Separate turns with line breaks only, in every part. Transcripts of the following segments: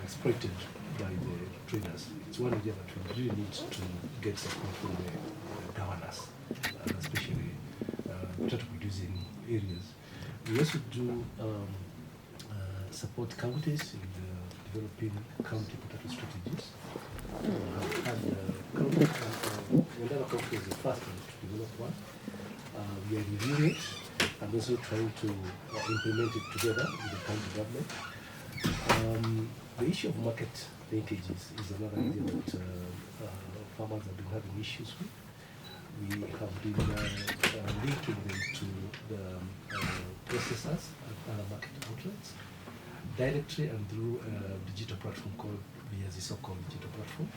exploited by the traders. It's one area that we really need to get support from the governors, especially potato producing areas. We also do support counties in developing county potato strategies. Nyandarua County is the first one to develop one. We are reviewing it and also trying to implement it together with the county government. The issue of market linkages is another area that farmers have been having issues with. We have been linking them to the processors and other market outlets directly and through a digital platform called via the so-called digital platform.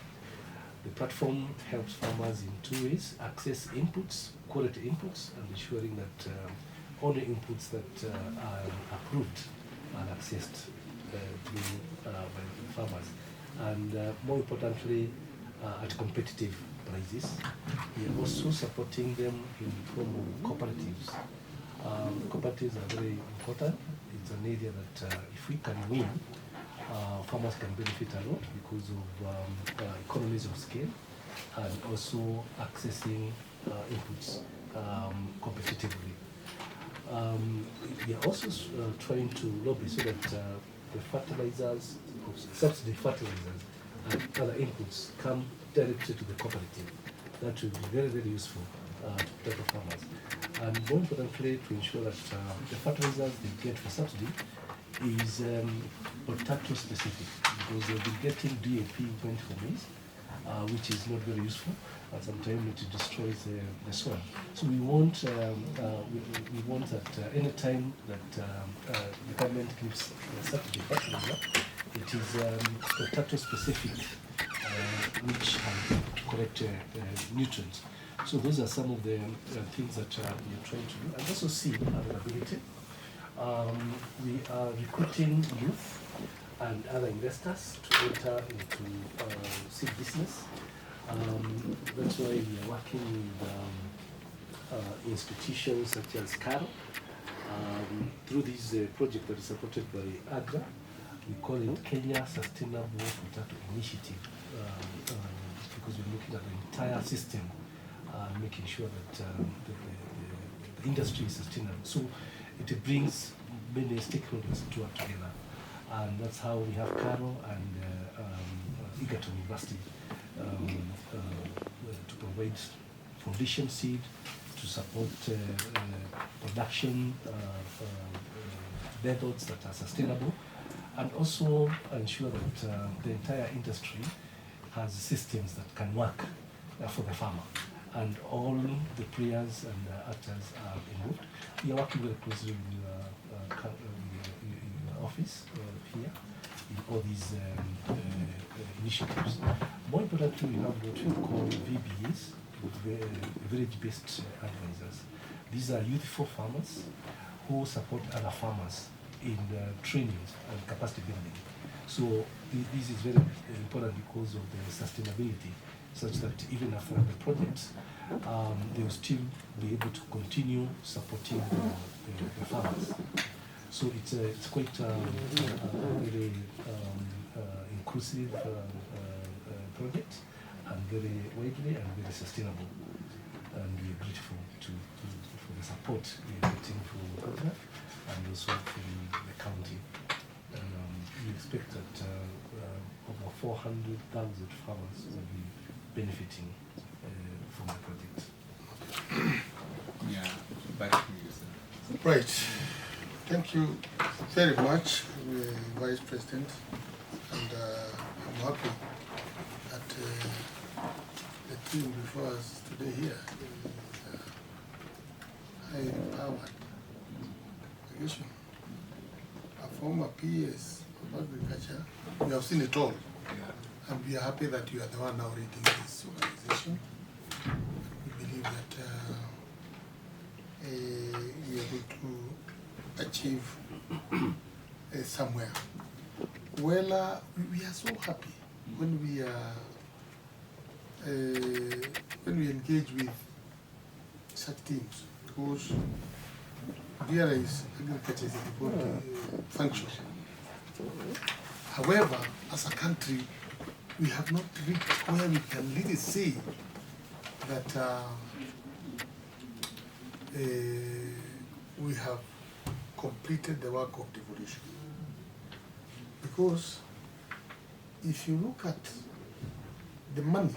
The platform helps farmers in two ways: access inputs, quality inputs, and ensuring that only inputs that are approved are accessed by the farmers, and more importantly, at competitive prices. We are also supporting them in the form of cooperatives. Cooperatives are very important. It's an area that if we can win, farmers can benefit a lot because of economies of scale and also accessing inputs competitively. We are also trying to lobby so that the fertilizers, subsidy fertilizers and other inputs come directly to the cooperative. That will be very, very useful to potato farmers. And more importantly, to ensure that the fertilizers they get for subsidy is potato specific, because they'll be getting DAP went for maize, which is not very useful, and sometimes it destroys the soil. So we want we want that any time that the government gives subsidy fertilizer, it is potato specific, which have correct nutrients. So those are some of the things that we are trying to do, and also seed availability. We are recruiting youth and other investors to enter into seed business. That's why we are working with institutions such as AGRA through this project that is supported by AGRA. We call it Kenya Sustainable Potato Initiative, because we're looking at the entire system, making sure that the industry is sustainable. So it brings many stakeholders to work together, and that's how we have Carol and Egerton University to provide foundation seed to support production methods that are sustainable, and also ensure that the entire industry has systems that can work for the farmer, and all the players and actors are involved. We are working very closely with your office here in all these initiatives. More importantly, we have what we call VBAs, village-based advisors. These are youthful farmers who support other farmers in trainings and capacity building. So this is very important because of the sustainability, such that even after the project, they will still be able to continue supporting the farmers. So it's quite a very inclusive project, and very widely and very sustainable. And we are grateful for the support we are getting from AGRA and also from the county. We expect that over 400,000 farmers will be benefiting from the project.
Yeah, back to you, sir.
Right. Thank you very much, Vice President. And I'm happy that the team before us today here is highly empowered. A former PS of agriculture, we have seen it all. Yeah. And we are happy that you are the one now leading this organization. We believe that we are able to achieve somewhere. Well, we are so happy when we engage with such teams, because AGRA is agriculture is a good function. However, as a country, we have not reached where we can really say that we have completed the work of devolution. Because if you look at the money,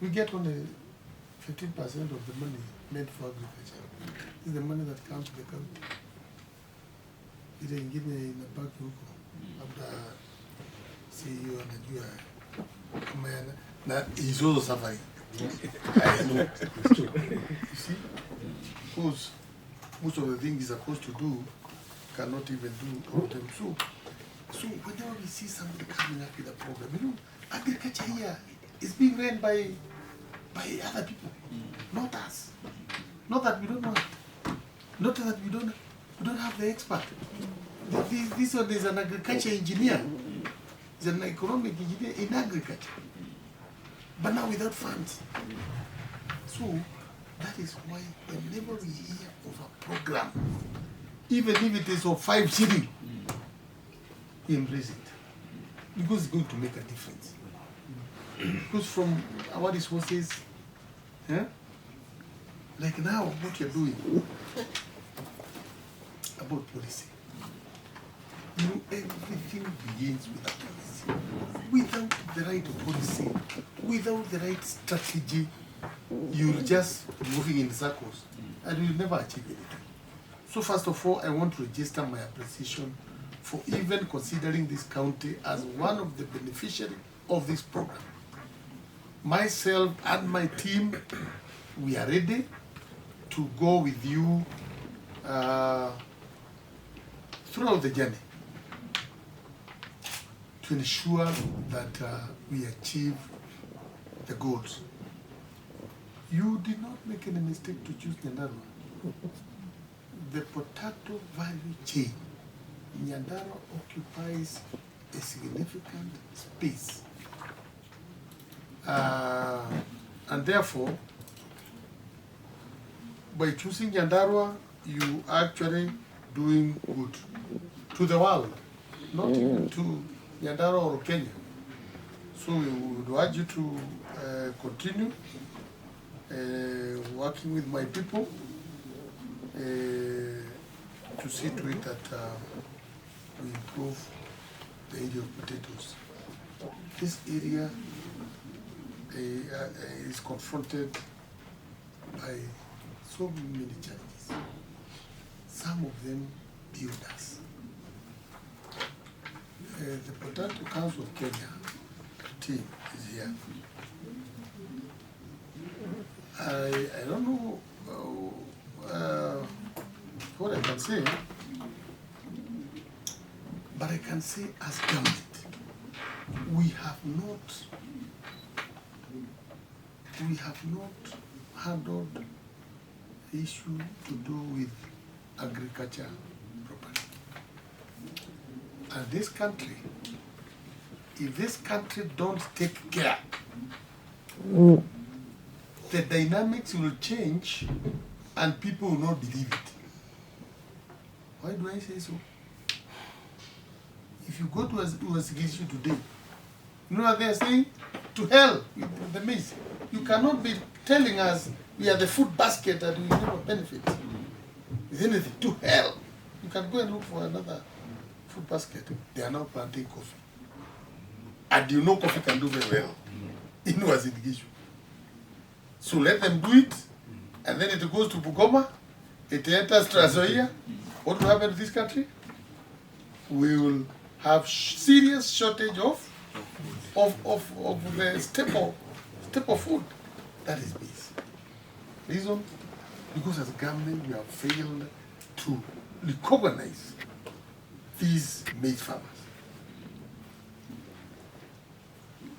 we get only 15% of the money meant for agriculture. This is the money that comes to the county. Ile ingine inabaki huko, labda CEO anajua kama yana, na he's also suffering. I know. It's true. You see? Because most of the things he's supposed to do cannot even do all of them. So whenever we see somebody coming up with a problem, you know, agriculture here is being run by other people, not us. Not that we don't know it. Not that we don't have the expert. This one is an agriculture engineer. He's an economic engineer in agriculture. But now without funds. So that is why whenever we hear of a program, even if it is of 5 shillings, we embrace it. Because it's going to make a difference. Because from our resources, like now what you're doing about policy, you know, everything begins with a policy. Without the right policy, without the right strategy, you're just moving in circles and you'll never achieve anything. So first of all, I want to register my appreciation for even considering this county as one of the beneficiaries of this program. Myself and my team, we are ready to go with you throughout the journey to ensure that we achieve the goals. You did not make any mistake to choose Nyandarua. The potato value chain, Nyandarua occupies a significant space. And therefore, by choosing Nyandarua, you actually doing good to the world, not even to Nyandarua or Kenya. So we would urge you to continue working with my people to see to it that we improve the area of potatoes. This area is confronted by so many challenges. Some of them build us. The Potato Council of Kenya team is here. I don't know what I can say, but I can say as government, we have not handled the issue to do with agriculture properly. And this country, if this country don't take care, the dynamics will change and people will not believe it. Why do I say so? If you go to a investigation today, you know what they are saying? To hell with the maize. You cannot be telling us we are the food basket and we never benefit. Is anything? To hell. You can go and look for another food basket. They are now planting coffee. And you know coffee can do very well in investigation. So let them do it, and then it goes to Bugoma, it enters Trazoia. What will happen to this country? We will have serious shortage of the staple food. That is maize. Reason? Because as a government we have failed to recognize these maize farmers.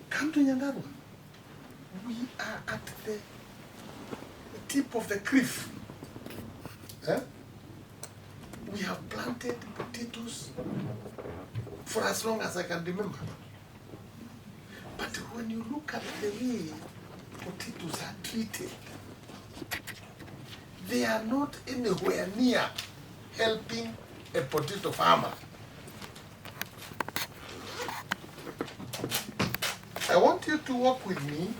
Come to Nyandarua. We are at the tip of the cliff. We have planted potatoes for as long as I can remember. But when you look at the way potatoes are treated, they are not anywhere near helping a potato farmer. want to work with me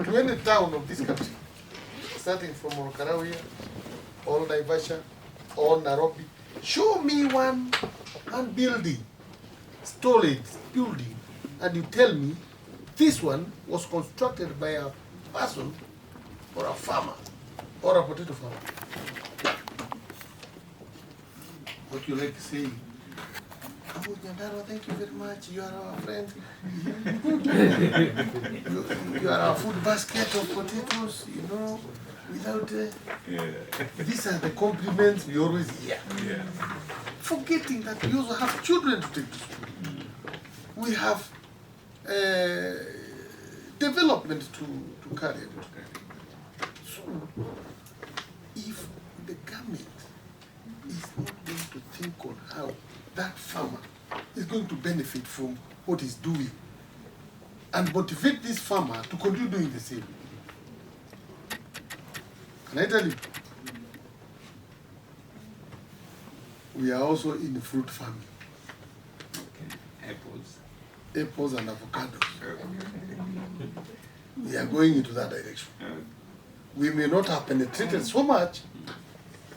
to any town of this country, starting from Olkaria, or Naivasha, or Nairobi, show me one building, storage building, and you tell me this one was constructed by a person or a farmer or a potato farmer. What you like saying? Oh, Nyandarua, thank you very much. You are our friend. you are our food basket of potatoes, you know, without... These are the compliments we always hear.
Yeah.
Forgetting that we also have children to take to school. We have development to carry out. So, if the government is not going to think on how that farmer is going to benefit from what he's doing and motivate this farmer to continue doing the same. Can I tell you? We are also in the fruit farming.
Okay.
Apples and avocados. We are going into that direction. We may not have penetrated so much,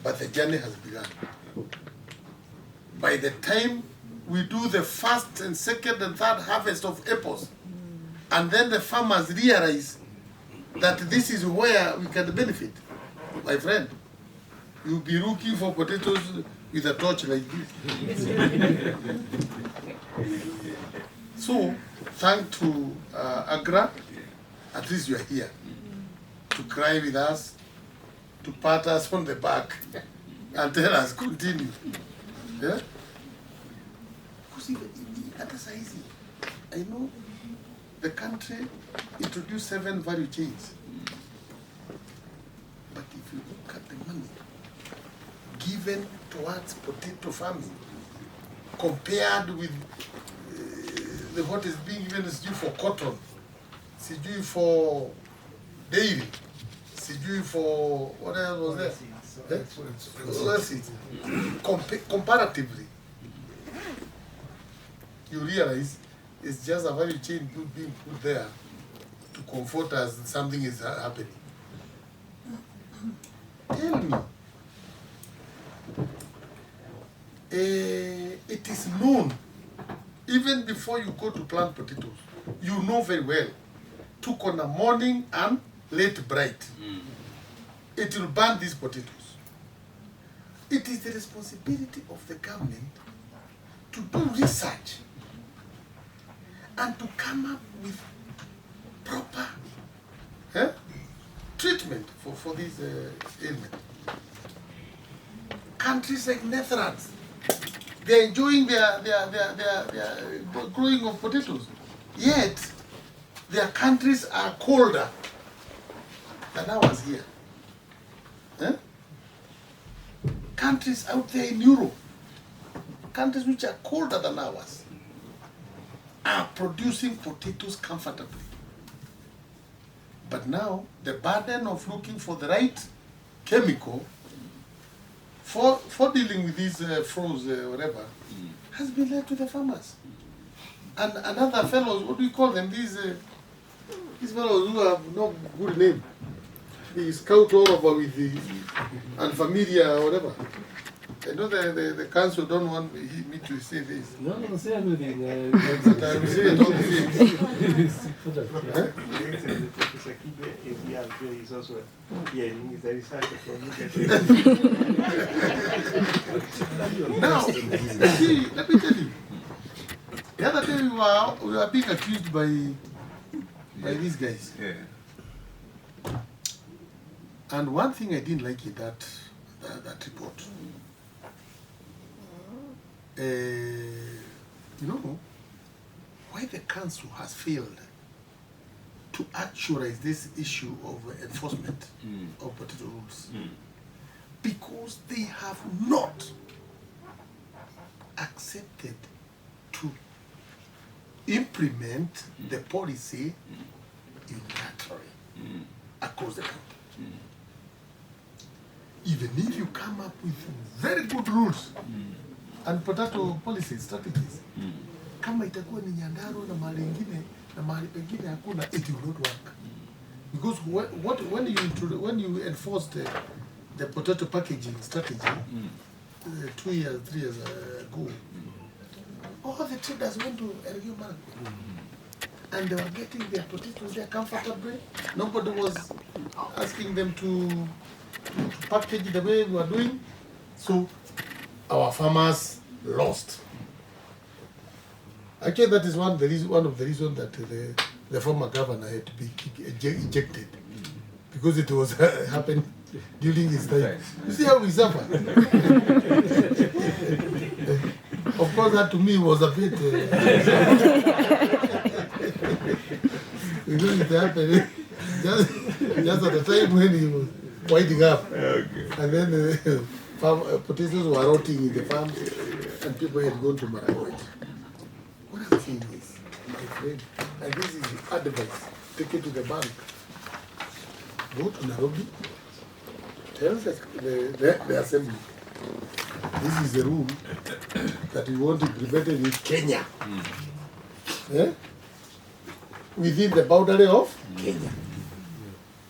but the journey has begun. By the time we do the first and second and third harvest of apples, and then the farmers realize that this is where we can benefit, my friend, you'll be looking for potatoes with a torch like this. So, thanks to AGRA, at least you are here to cry with us, to pat us on the back, and tell us continue. Yeah? Because that is easy. I know the country introduced 7 value chains. But if you look at the money given towards potato farming, compared with what is being given is due for cotton, it's due for dairy, it's due for what else was there? Comparatively, you realize it's just a value chain being put there to comfort us that something is happening. Tell me, it is known, even before you go to plant potatoes, you know very well, took on a morning and late bright. It will burn these potatoes. It is the responsibility of the government to do research and to come up with proper treatment for this ailment. Countries like Netherlands, they are enjoying their growing of potatoes, yet their countries are colder than ours here. Countries out there in Europe, countries which are colder than ours, are producing potatoes comfortably. But now, the burden of looking for the right chemical for dealing with these froze, whatever, has been left to the farmers. And another fellows, what do you call them? These fellows who have no good name. They scout all over with the unfamiliar or whatever. I know the council don't want me to say this.
No, say everything.
But I will say it all the same.
Is also here. He's a researcher from
Now, see, let me tell you. The other day we were being accused by these guys.
Yeah.
And one thing I didn't like in that report. You know, why the council has failed to actualize this issue of enforcement of potato rules. Because they have not accepted to implement the policy unilaterally across the country. Even if you come up with very good rules and potato policies, strategies, kama itakuwa ni Nyandarua na mahali ingine na mahali pengine hakuna, it will not work. Because when you enforce the potato packaging strategy 2 years, 3 years ago, all the traders went to Elgeyo Marakwet. And they were getting their potatoes there comfortably. Nobody was asking them to package the way we were doing. So our farmers lost. Actually, that is one of the reasons that the former governor had to be ejected, because it was happening during his time. You see how we suffer. Of course, that to me was a bit. Because it happened just at the time when he was winding up, and then potatoes were rotting in the farms, and people had gone to Marakwet. What I'm saying is, my friend, and this is advice, take it to the bank. Go to Nairobi, tell the assembly, this is the rule that we want to prevent it in Kenya. Within the boundary of Kenya.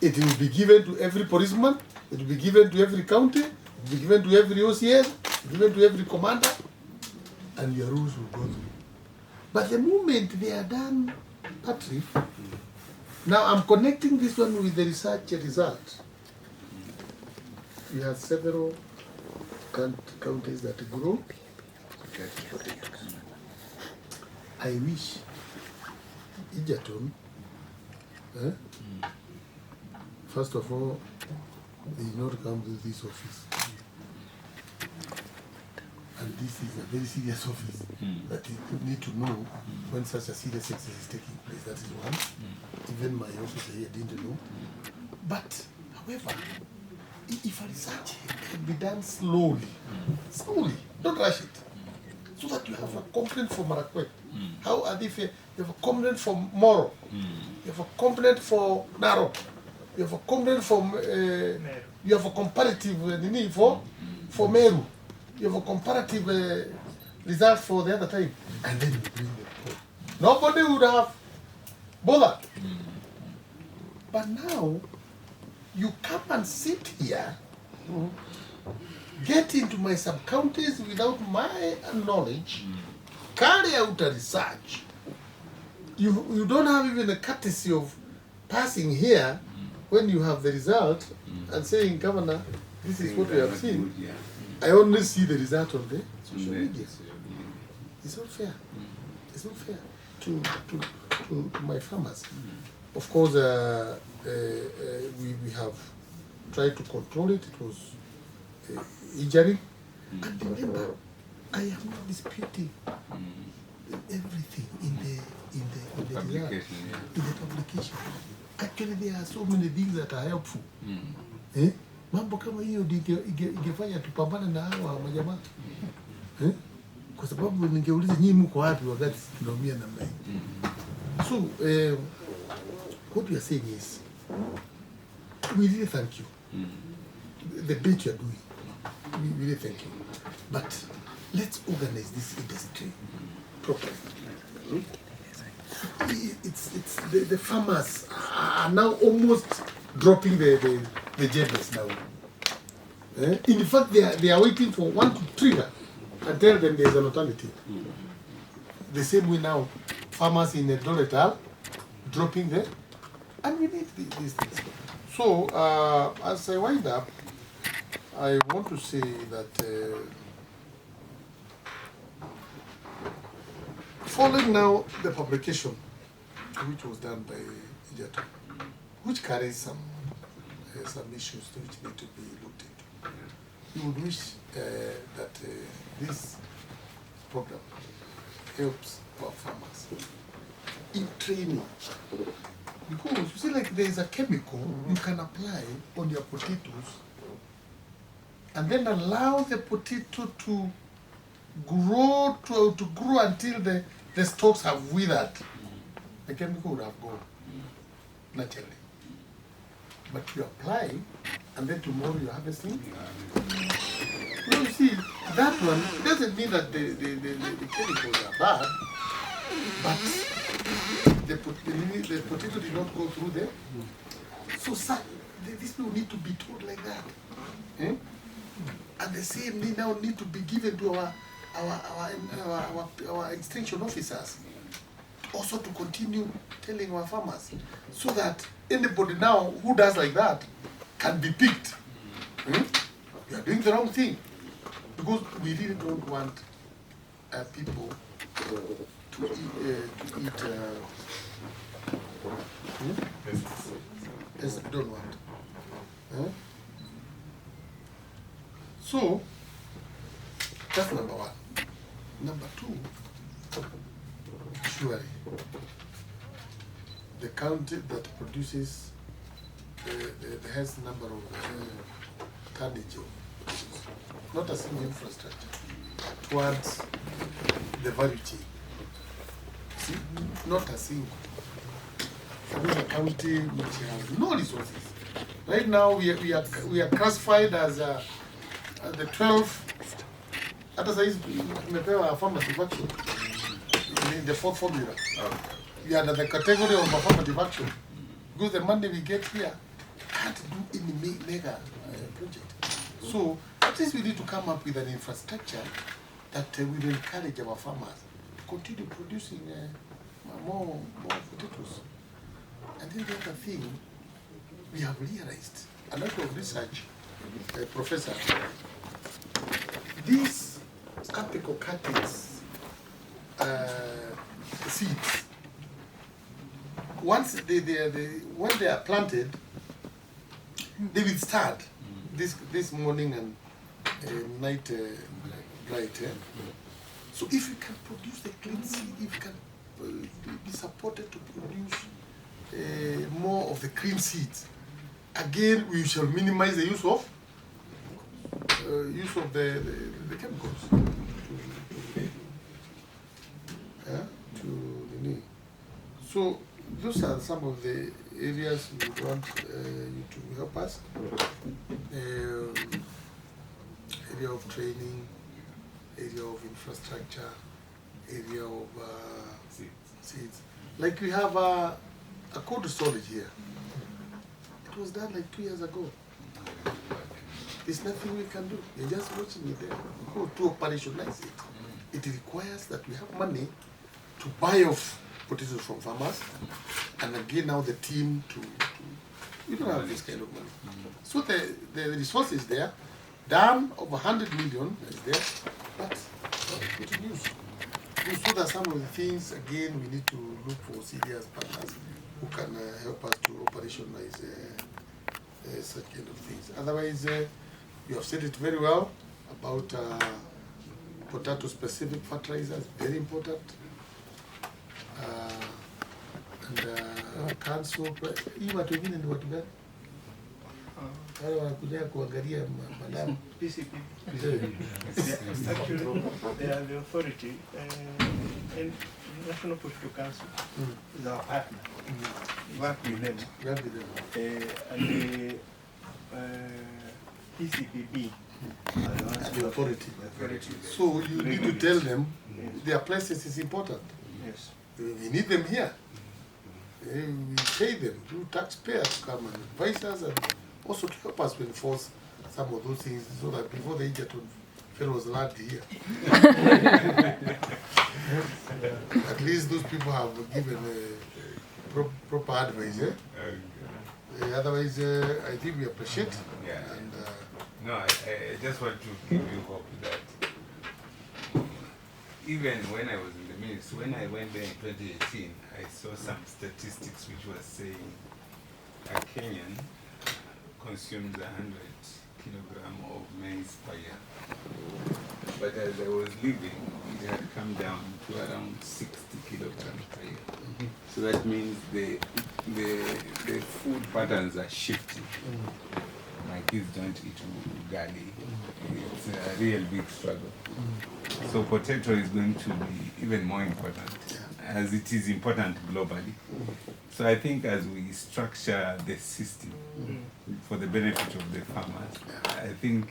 It will be given to every policeman, it will be given to every county, it will be given to every OCS, given to every commander, and your rules will go through. But the moment they are done, Patrick, now I'm connecting this one with the research result. We have several counties that grow. I wish Egerton, first of all, they did not come to this office. And this is a very serious office that you need to know when such a serious exercise is taking place. That is one. Even my officer here didn't know. But, however, if a research can be done slowly, don't rush it, so that you have a complaint for Marakwet. How are they fair? You have a complaint for Moro. You have a complaint for Narok. You have a complaint for you have a comparative for Meru. You have a comparative result for the other time, and then you bring the report. Nobody would have bothered. But now you come and sit here, get into my sub-counties without my knowledge, carry out a research. You don't have even the courtesy of passing here when you have the result and saying, Governor, this is what we have seen. I only see the result on the social media. It's not fair. It's not fair to my farmers. Of course, we have tried to control it. It was injuring. And remember, I am not disputing everything in the publication. In the publication. Actually, there are so many things that are helpful. Mambo kama hiyo ingefanya tupambane na hawa majamaa. Kwa sababu ningeuliza nyinyi mko wapi wakati tunaumia namna hii. So, what we are saying is, we really thank you. The bit you are doing, we really thank you. But let's organize this industry properly. It's the farmers are now almost dropping the jabbers now. In fact, they are waiting for one to trigger and tell them there is an alternative. The same way now, farmers in Eldoret are dropping there, and we need these things. So, as I wind up, I want to say that following now the publication, which was done by Egerton, which carries some issues which need to be looked into, we would wish that this program helps our farmers in training. Because you see, like there is a chemical you can apply on your potatoes and then allow the potato to grow until the stalks have withered. The chemical would have gone naturally. But you apply, and then tomorrow you're harvesting. No, you see, that one doesn't mean that the chemicals are bad. but the potato did not go through there. So these people need to be told like that. And the same they now need to be given to our extension officers, also to continue telling our farmers, so that anybody now who does like that can be picked. You are doing the wrong thing, because we really don't want people to eat yes, we don't want. So that's number one. Number two, surely the county that produces the highest number of tonnage of, not a single infrastructure, towards the value chain. See, not a single. This is a county which has no resources. Right now we are classified as the 12th. At the size we affirmative action in the 4th formula. We are under the category of affirmative action, because the money we get here can't do any mega project. So at least we need to come up with an infrastructure that will encourage our farmers to continue producing more potatoes. And then the other thing we have realized, a lot of research, Professor, these apical cuttings seeds, once when they are planted, they will start this morning and night bright. So if you can produce the clean seed, if you can be supported to produce more of the clean seeds, again we shall minimize the use of the chemicals. So those are some of the areas we want you to help us. Area of training, area of infrastructure, area of seeds. Like we have a cold storage here. It was done like 2 years ago. There's nothing we can do. You're just watching it there. How to operationalize it. It requires that we have money to buy off potatoes from farmers, and again now the team we don't have this kind of money. So the resource is there, dam of 100 million is there, but not put in use. So that some of the things, again, we need to look for serious partners who can help us to operationalize such kind of things. Otherwise, you have said it very well about potato-specific fertilizers, very important. Council, hii watu wengine ni watu gani? Wale wanakuja kuangalia madamu.
PCP. Actually, they are the authority, and National Political Council is our partner. We work with them. And the PCPB
the authority. So you need to tell them their presence is important.
Yes.
We need them here. We pay them through taxpayers to come and advise us, and also to help us to enforce some of those things, so that before they get on Pharaoh's land here, at least those people have given proper advice. Otherwise, I think we appreciate.
Yeah.
And,
no, I just want to give you hope that even when I was in the ministry, when I went there in 2018, I saw some statistics which was saying a Kenyan consumes 100 kilograms of maize per year. But as I was leaving, it had come down to around 60 kilograms per year. So that means the food patterns are shifting. My kids don't eat ugali. It's a real big struggle. So potato is going to be even more important, as it is important globally. So I think as we structure the system for the benefit of the farmers, I think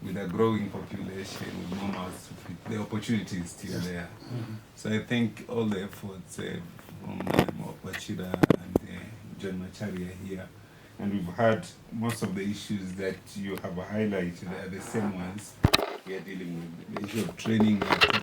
with a growing population, with more mouths to feed, the opportunity is still there. So I think all the efforts from Wachira and John Macharia here, and we've had most of the issues that you have highlighted are the same ones we are dealing with. The issue of training,